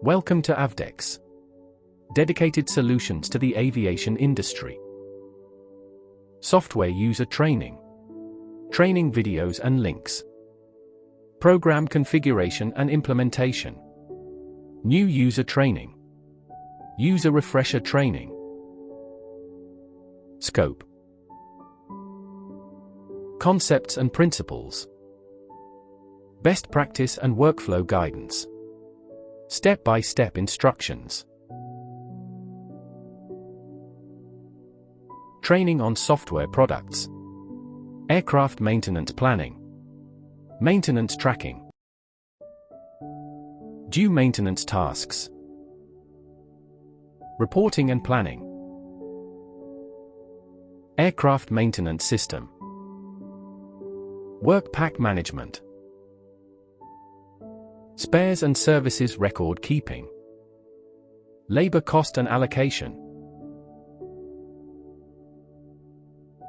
Welcome to Avdex. Dedicated solutions to the aviation industry. Software user training. Training videos and links. Program configuration and implementation. New user training. User refresher training. Scope. Concepts and principles. Best practice and workflow guidance. Step-by-step instructions. Training on software products. Aircraft maintenance planning. Maintenance tracking. Due maintenance tasks. Reporting and planning. Aircraft maintenance system. Work pack management. Spares and services record keeping. Labor cost and allocation.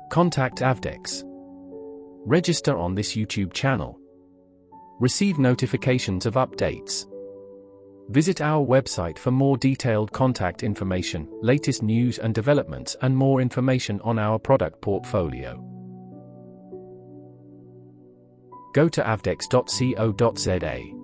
Contact Avdex. Register on this YouTube channel. Receive notifications of updates. Visit our website for more detailed contact information, latest news and developments, and more information on our product portfolio. Go to avdex.co.za.